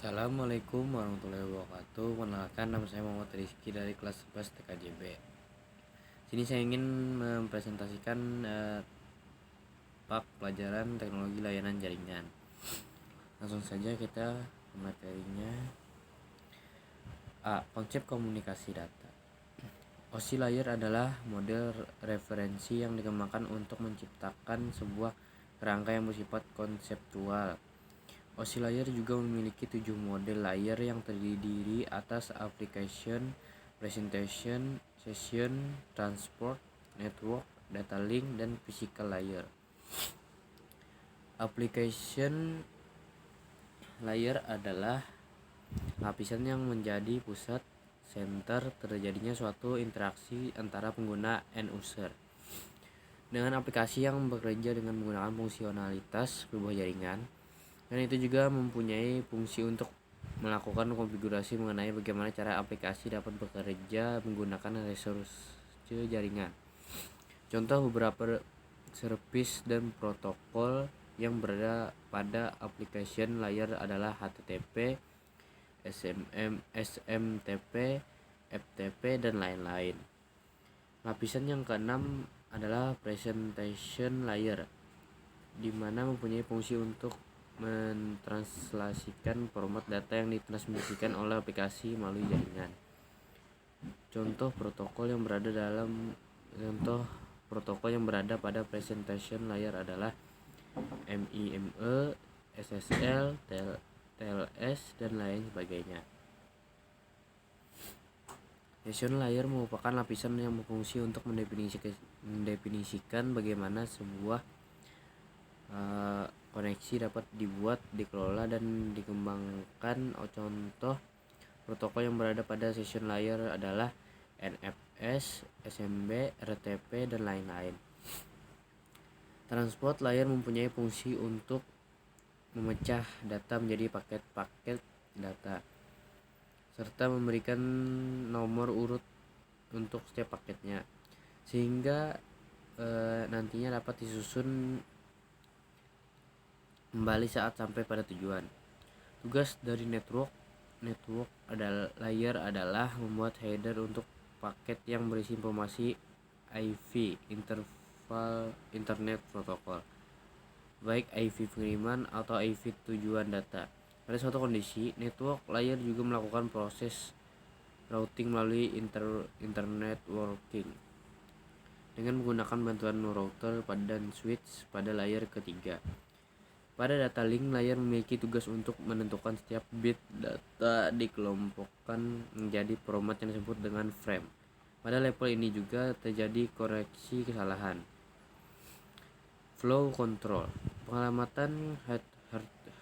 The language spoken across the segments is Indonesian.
Assalamualaikum warahmatullahi wabarakatuh. Perkenalkan, nama saya Muhammad Rizky dari kelas 11 TKJB. Sini saya ingin mempresentasikan bab pelajaran teknologi layanan jaringan. Langsung saja kita ke materinya. A. Konsep komunikasi data. OSI layer adalah model referensi yang dikembangkan untuk menciptakan sebuah kerangka yang bersifat konseptual. OSI layer juga memiliki 7 model layer yang terdiri atas application, presentation, session, transport, network, data link, dan physical layer. Application layer adalah lapisan yang menjadi pusat center terjadinya suatu interaksi antara pengguna end user dengan aplikasi yang bekerja dengan menggunakan fungsionalitas sebuah jaringan, dan itu juga mempunyai fungsi untuk melakukan konfigurasi mengenai bagaimana cara aplikasi dapat bekerja menggunakan resource jaringan. Contoh beberapa service dan protokol yang berada pada application layer adalah HTTP, SMTP, FTP, dan lain-lain. Lapisan yang keenam adalah presentation layer, di mana mempunyai fungsi untuk mentranslasikan format data yang ditransmisikan oleh aplikasi melalui jaringan. Contoh protokol yang berada pada presentation layer adalah MIME, SSL, TLS, dan lain sebagainya. Session layer merupakan lapisan yang berfungsi untuk mendefinisikan bagaimana sebuah koneksi dapat dibuat, dikelola, dan dikembangkan. Contoh protokol yang berada pada session layer adalah NFS, SMB, RTP, dan lain-lain. Transport layer mempunyai fungsi untuk memecah data menjadi paket-paket data serta memberikan nomor urut untuk setiap paketnya, sehingga nantinya dapat disusun kembali saat sampai pada tujuan. Tugas dari network layer adalah membuat header untuk paket yang berisi informasi IV, Internet Protocol, baik IV pengiriman atau IV tujuan data. Pada suatu kondisi, network layer juga melakukan proses routing melalui internet working dengan menggunakan bantuan router dan switch pada layer ketiga. Pada data link, layer memiliki tugas untuk menentukan setiap bit data dikelompokkan menjadi format yang disebut dengan frame. Pada level ini juga terjadi koreksi kesalahan. Flow control, pengamatan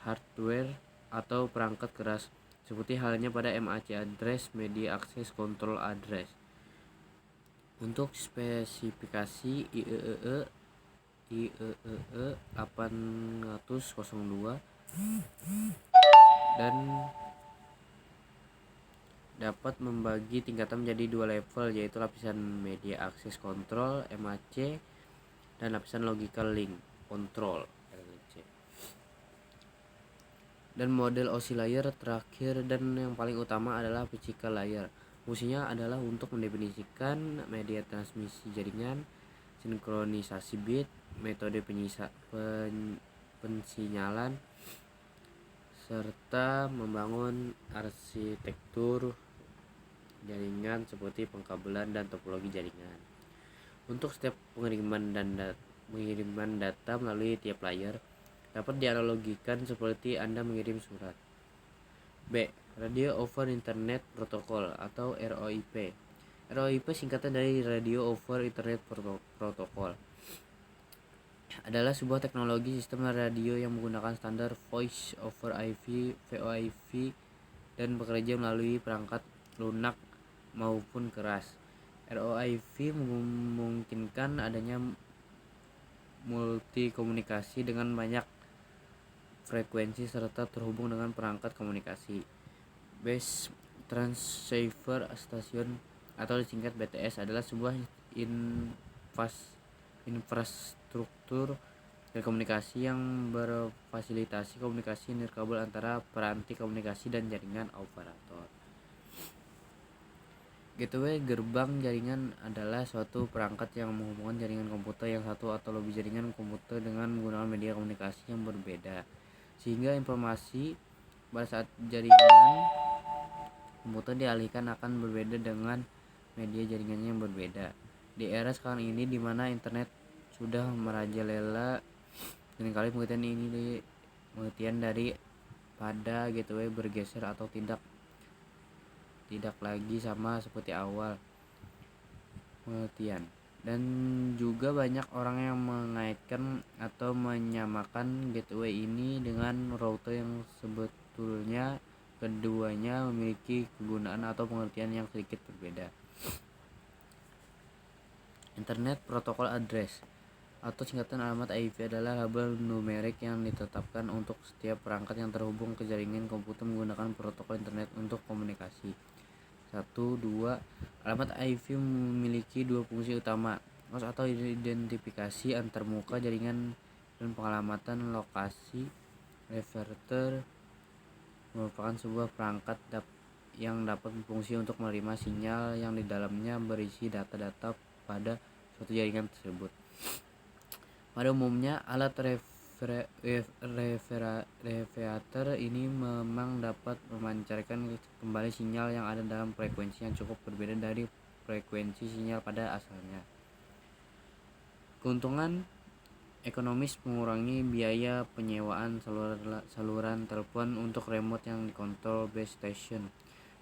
hardware atau perangkat keras, seperti halnya pada MAC address, Media Access Control Address. Untuk spesifikasi IEEE 802 dan dapat membagi tingkatan menjadi dua level, yaitu lapisan Media Access Control MAC dan lapisan Logical Link Control LLC. Dan model OSI layer terakhir dan yang paling utama adalah physical layer. Fungsinya adalah untuk mendefinisikan media transmisi jaringan, sinkronisasi bit, metode pensinyalan, serta membangun arsitektur jaringan seperti pengkabelan dan topologi jaringan. Untuk setiap pengiriman data melalui tiap layer dapat dianalogikan seperti Anda mengirim surat. B. Radio over Internet Protocol atau ROIP. ROIP singkatan dari Radio over Internet Protocol, adalah sebuah teknologi sistem radio yang menggunakan standar Voice over IP (VoIP) dan bekerja melalui perangkat lunak maupun keras. ROIP memungkinkan adanya multikomunikasi dengan banyak frekuensi serta terhubung dengan perangkat komunikasi. Base Transceiver Station atau disingkat BTS adalah sebuah infrastruktur telekomunikasi yang berfasilitasi komunikasi nirkabel antara peranti komunikasi dan jaringan operator. Gateway gerbang jaringan adalah suatu perangkat yang menghubungkan jaringan komputer yang satu atau lebih jaringan komputer dengan menggunakan media komunikasi yang berbeda, sehingga informasi pada saat jaringan komputer dialihkan akan berbeda dengan media jaringannya yang berbeda. Di era sekarang ini di mana internet sudah merajalela, seringkali pengertian dari pada gateway bergeser atau tidak lagi sama seperti awal pengertian. Dan juga banyak orang yang mengaitkan atau menyamakan gateway ini dengan router yang sebetulnya keduanya memiliki kegunaan atau pengertian yang sedikit berbeda. Internet Protocol Address atau singkatan alamat IP adalah label numerik yang ditetapkan untuk setiap perangkat yang terhubung ke jaringan komputer menggunakan protokol internet untuk komunikasi. 1, 2. Alamat IP memiliki dua fungsi utama, host atau identifikasi antarmuka jaringan dan pengalamatan lokasi. Reverter merupakan sebuah perangkat yang dapat berfungsi untuk menerima sinyal yang di dalamnya berisi data-data pada suatu jaringan tersebut. Pada umumnya, alat reverter ini memang dapat memancarkan kembali sinyal yang ada dalam frekuensi yang cukup berbeda dari frekuensi sinyal pada asalnya. Keuntungan ekonomis mengurangi biaya penyewaan saluran telepon untuk remote yang dikontrol base station.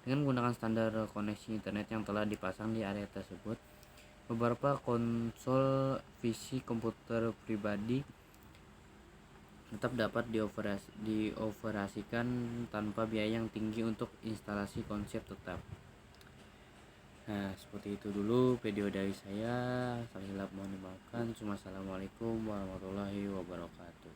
Dengan menggunakan standar koneksi internet yang telah dipasang di area tersebut, beberapa konsol PC komputer pribadi tetap dapat dioperasikan tanpa biaya yang tinggi untuk instalasi konsep tetap. Nah, seperti itu dulu video dari saya. Salah hilap mohon dimaafkan. Assalamualaikum warahmatullahi wabarakatuh.